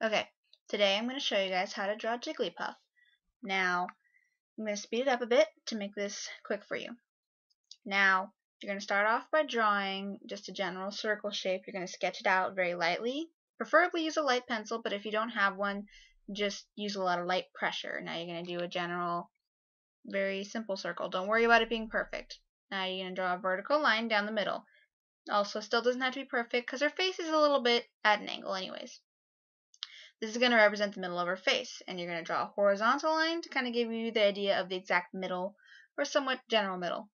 Okay, today I'm going to show you guys how to draw Jigglypuff. Now, I'm going to speed it up a bit to make this quick for you. Now, you're going to start off by drawing just a general circle shape. You're going to sketch it out very lightly. Preferably use a light pencil, but if you don't have one, just use a lot of light pressure. Now you're going to do a general, very simple circle. Don't worry about it being perfect. Now you're going to draw a vertical line down the middle. Also, still doesn't have to be perfect because her face is a little bit at an angle anyways. This is going to represent the middle of her face, and you're going to draw a horizontal line to kind of give you the idea of the exact middle, or somewhat general middle.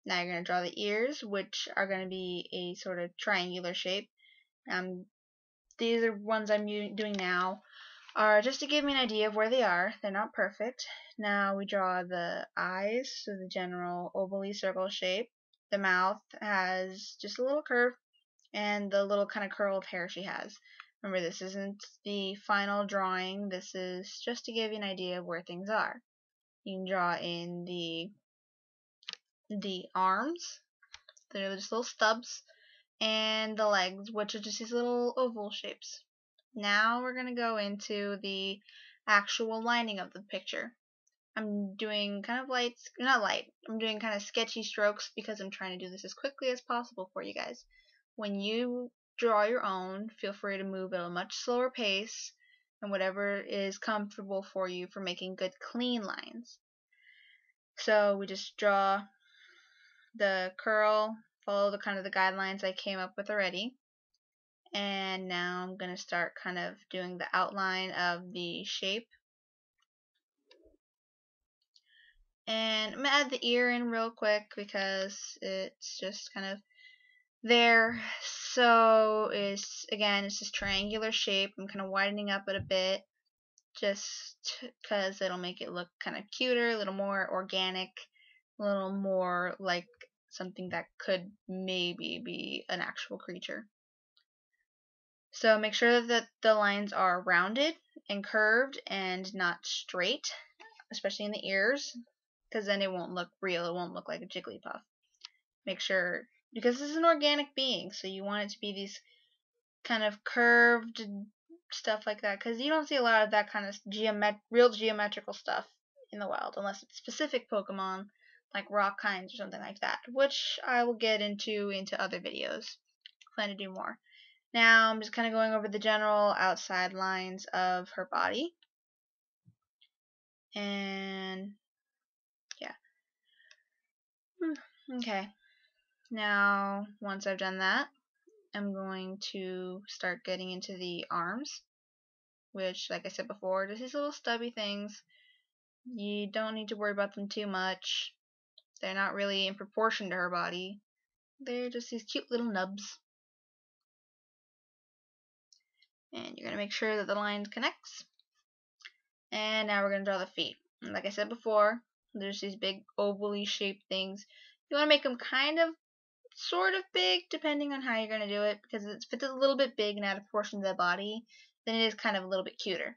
Now you're going to draw the ears, which are going to be a sort of triangular shape. These are ones I'm doing now, are just to give me an idea of where they are. They're not perfect. Now we draw the eyes, so the general ovally circle shape. The mouth has just a little curve, and the little kind of curled hair she has. Remember, this isn't the final drawing. This is just to give you an idea of where things are. You can draw in the arms. They're just little stubs. And the legs, which are just these little oval shapes. Now we're going to go into the actual lining of the picture. I'm doing kind of I'm doing kind of sketchy strokes because I'm trying to do this as quickly as possible for you guys. When you draw your own, feel free to move at a much slower pace and whatever is comfortable for you for making good clean lines. So we just draw the curl, follow the kind of the guidelines I came up with already. And now I'm going to start kind of doing the outline of the shape. And I'm going to add the ear in real quick because it's just kind of there. So it's this triangular shape. I'm kind of widening up it a bit just because it'll make it look kind of cuter, a little more organic, a little more like something that could maybe be an actual creature. So make sure that the lines are rounded and curved and not straight, especially in the ears, because then it won't look real. It won't look like a Jigglypuff. Make sure, because this is an organic being, so you want it to be these kind of curved stuff like that, because you don't see a lot of that kind of real geometrical stuff in the wild, unless it's specific Pokemon, like rock kinds or something like that, which I will get into other videos. Plan to do more. Now I'm just kind of going over the general outside lines of her body. And yeah. Okay. Now, once I've done that, I'm going to start getting into the arms, which, like I said before, just these little stubby things. You don't need to worry about them too much. They're not really in proportion to her body. They're just these cute little nubs. And you're going to make sure that the line connects. And now we're going to draw the feet. And like I said before, there's these big ovally shaped things. You want to make them kind of, sort of big, depending on how you're going to do it, because if it's a little bit big and out of proportion to the body, then it is kind of a little bit cuter.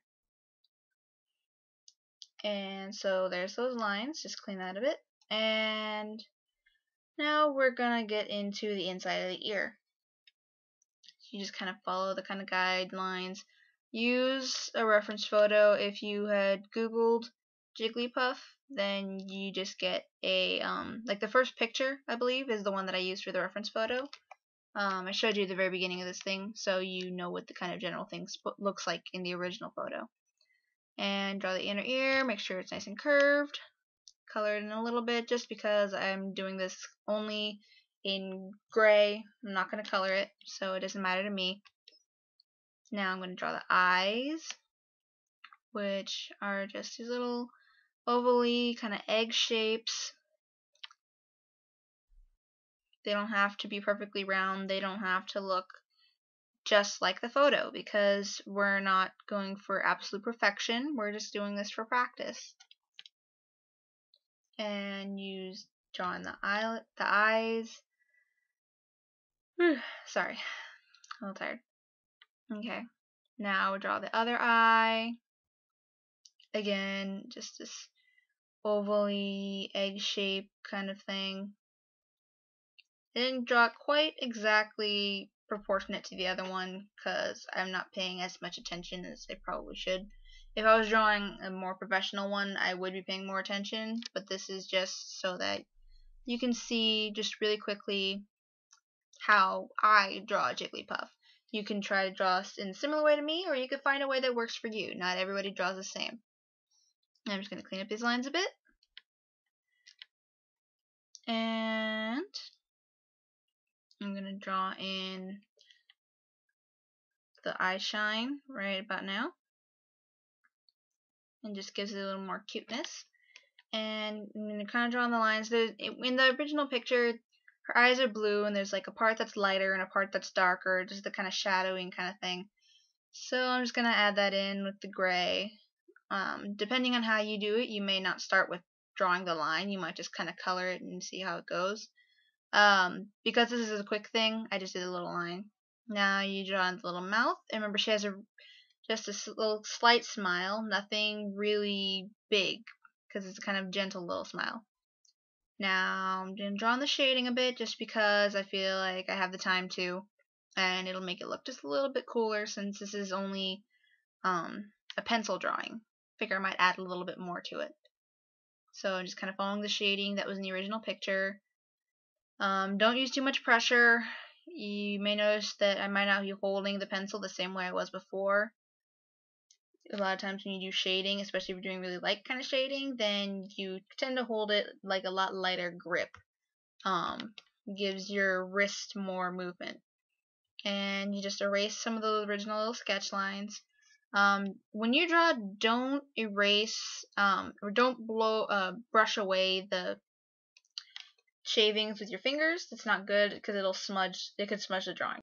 And so there's those lines. Just clean that a bit. And now we're going to get into the inside of the ear. You just kind of follow the kind of guidelines. Use a reference photo. If you had Googled Jigglypuff, then you just get a, like the first picture, I believe, is the one that I used for the reference photo. I showed you at the very beginning of this thing, so you know what the kind of general thing looks like in the original photo. And draw the inner ear, make sure it's nice and curved. Color it in a little bit just because I'm doing this only in gray. I'm not going to color it, so it doesn't matter to me. Now I'm going to draw the eyes, which are just these little ovally kind of egg shapes. They don't have to be perfectly round. They don't have to look just like the photo, because we're not going for absolute perfection. We're just doing this for practice. And use drawing the eyes. Sorry, a little tired. Okay, now draw the other eye. Again, just this ovally egg shape kind of thing. I didn't draw it quite exactly proportionate to the other one because I'm not paying as much attention as I probably should. If I was drawing a more professional one, I would be paying more attention, but this is just so that you can see just really quickly how I draw a Jigglypuff. You can try to draw in a similar way to me, or you could find a way that works for you. Not everybody draws the same. I'm just going to clean up these lines a bit. And I'm going to draw in the eye shine right about now. And just gives it a little more cuteness. And I'm going to kind of draw on the lines. In the original picture, her eyes are blue, and there's like a part that's lighter and a part that's darker, just the kind of shadowing kind of thing. So I'm just going to add that in with the gray. Depending on how you do it, you may not start with drawing the line. You might just kind of color it and see how it goes. Because this is a quick thing, I just did a little line. Now you draw in the little mouth. And remember, she has just a little slight smile, nothing really big, because it's a kind of gentle little smile. Now I'm going to draw on the shading a bit just because I feel like I have the time to, and it'll make it look just a little bit cooler since this is only a pencil drawing. Figure I might add a little bit more to it. So I'm just kind of following the shading that was in the original picture. Don't use too much pressure. You may notice that I might not be holding the pencil the same way I was before. A lot of times when you do shading, especially if you're doing really light kind of shading, then you tend to hold it like a lot lighter grip. Gives your wrist more movement. And you just erase some of those original little sketch lines. When you draw, don't erase or don't brush away the shavings with your fingers. That's not good because it could smudge the drawing.